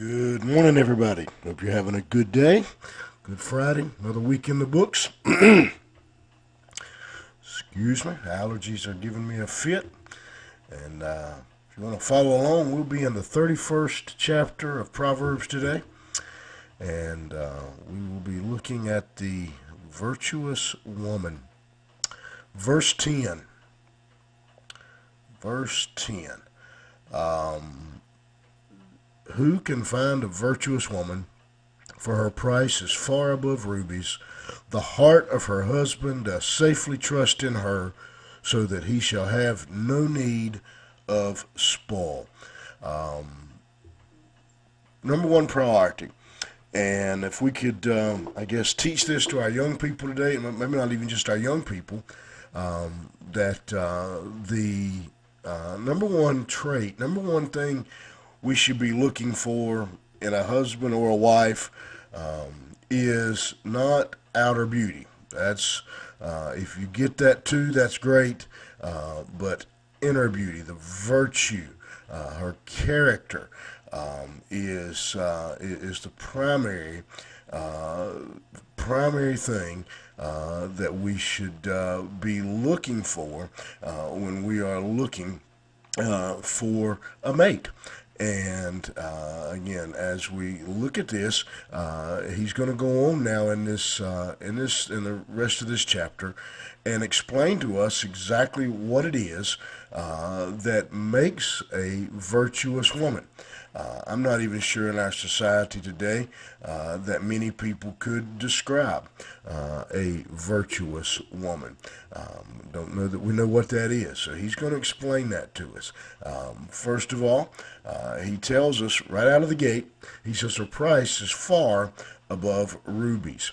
Good morning, everybody. Hope you're having a good day. Good Friday. Another week in the books. Excuse me. Allergies are giving me a fit. And if you want to follow along, we'll be in the 31st chapter of Proverbs today. And we will be looking at the virtuous woman. Verse 10. Verse 10. Who can find a virtuous woman? For her price is far above rubies. The heart of her husband does safely trust in her, so that he shall have no need of spoil. Number one priority. And if we could, teach this to our young people today, maybe not even just our young people, that the number one trait, number one thing we should be looking for in a husband or a wife is not outer beauty. That's if you get that too, that's great. But inner beauty, the virtue, her character is the primary thing that we should be looking for when we are looking for a mate. And again, as we look at this, he's going to go on now in the rest of this chapter, and explain to us exactly what it is that makes a virtuous woman. I'm not even sure in our society today that many people could describe a virtuous woman. Don't know that we know what that is, so he's going to explain that to us. First of all, he tells us right out of the gate, he says her price is far above rubies.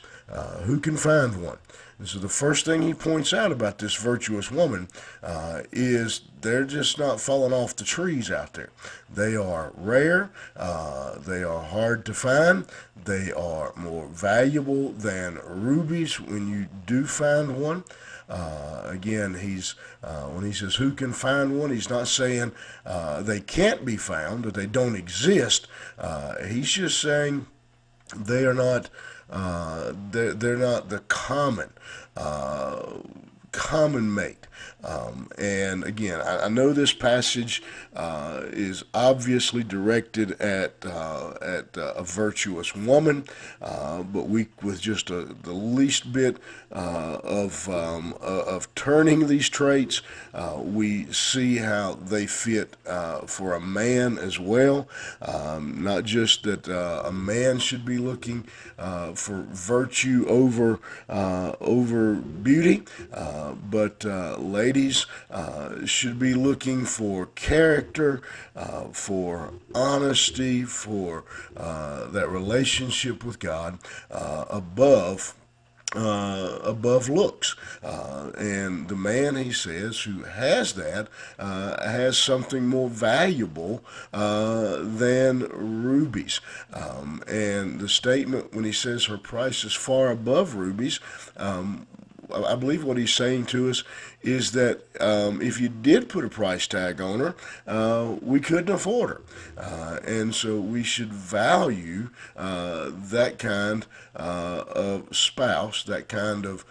Who can find one? And so the first thing he points out about this virtuous woman is they're just not falling off the trees out there. They are rare. They are hard to find. They are more valuable than rubies when you do find one. Again, when he says who can find one, he's not saying they can't be found or they don't exist. He's just saying they are not. They're not the common mate. And again, I know this passage is obviously directed at a virtuous woman, but with just the least bit of turning these traits, we see how they fit for a man as well. Not just that a man should be looking for virtue over beauty, but ladies should be looking for character, for honesty, for that relationship with God above looks. And the man, he says, who has that, has something more valuable than rubies. And the statement when he says her price is far above rubies, I believe what he's saying to us is that if you did put a price tag on her, we couldn't afford her. And so we should value that kind of spouse, that kind of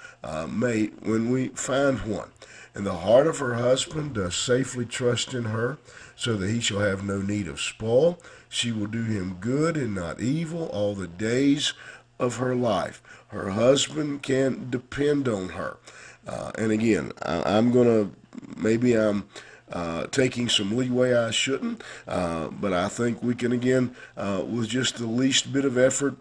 mate when we find one. And the heart of her husband does safely trust in her, so that he shall have no need of spoil. She will do him good and not evil all the days of her life. Her husband can depend on her. And again, I'm taking some leeway I shouldn't, but I think we can, again, with just the least bit of effort,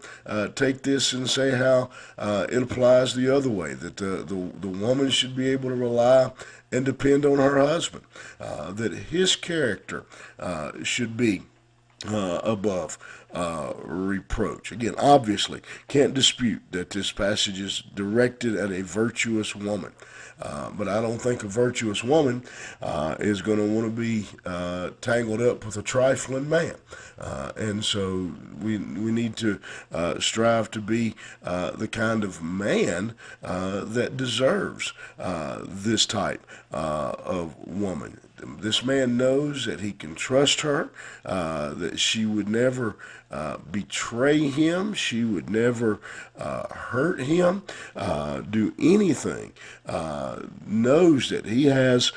take this and say how it applies the other way, that the woman should be able to rely and depend on her husband, that his character should be above reproach. Again, obviously, can't dispute that this passage is directed at a virtuous woman. But I don't think a virtuous woman is going to want to be tangled up with a trifling man. And so we need to strive to be the kind of man that deserves this type of woman. This man knows that he can trust her, that she would never betray him, she would never hurt him, do anything. Knows that he has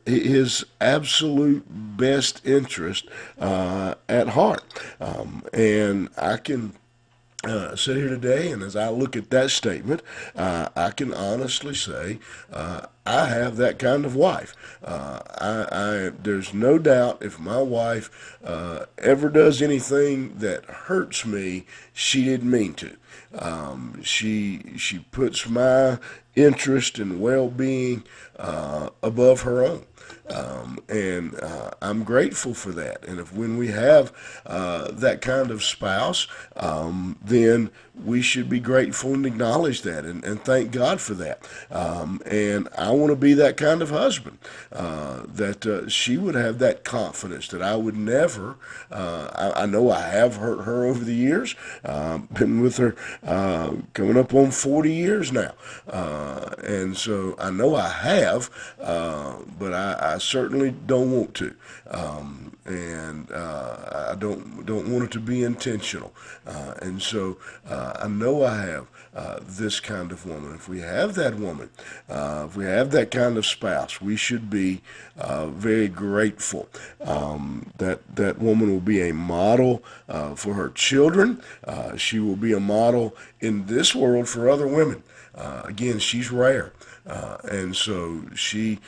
his absolute best interest at heart, and I can sit here today, and as I look at that statement, I can honestly say I have that kind of wife. There's no doubt if my wife ever does anything that hurts me, she didn't mean to. She puts my interest and well-being above her own. And I'm grateful for that. And if when we have that kind of spouse, then we should be grateful and acknowledge that and thank God for that. And I want to be that kind of husband, that she would have that confidence that I would never, I know I have hurt her over the years, been with her coming up on 40 years now. And so I know I have, but I certainly don't want to. And I don't want it to be intentional. And so I know I have this kind of woman. If we have that woman, if we have that kind of spouse, we should be very grateful. That woman will be a model for her children. She will be a model in this world for other women. Again, she's rare. And so she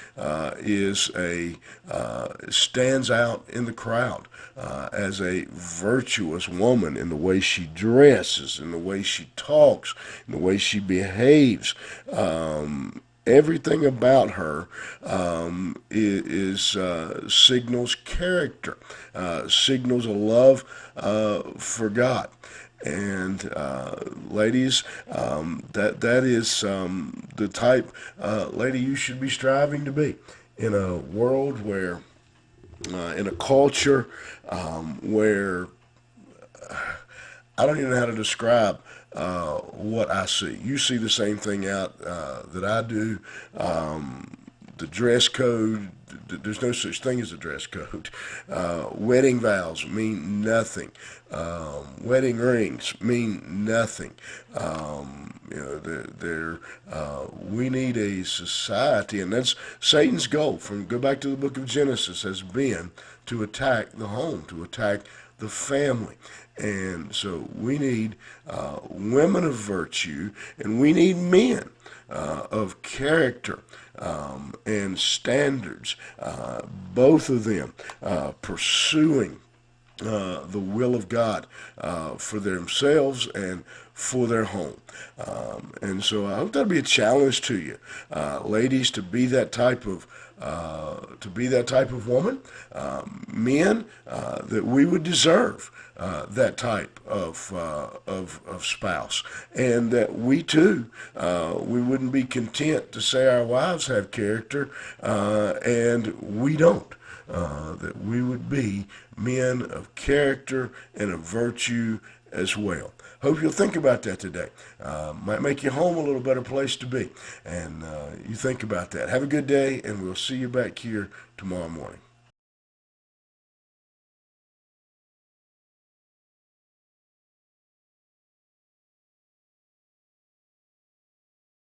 stands out in the crowd as a virtuous woman in the way she dresses, in the way she talks, in the way she behaves. Everything about her signals character, signals a love for God. And ladies, that is the type lady you should be striving to be in a world where, in a culture where I don't even know how to describe what I see. You see the same thing out that I do. The dress code, there's no such thing as a dress code. Wedding vows mean nothing. Wedding rings mean nothing. We need a society, and that's Satan's goal. Go back to the book of Genesis, has been to attack the home, to attack the family. And so we need women of virtue, and we need men of character and standards, both of them pursuing the will of God for themselves and for their home. And so I hope that'll be a challenge to you, ladies, to be that type of woman, men, that we would deserve that type of spouse, and that we too, we wouldn't be content to say our wives have character and we don't. That we would be men of character and of virtue as well. Hope you'll think about that today. Might make your home a little better place to be. And you think about that. Have a good day, and we'll see you back here tomorrow morning.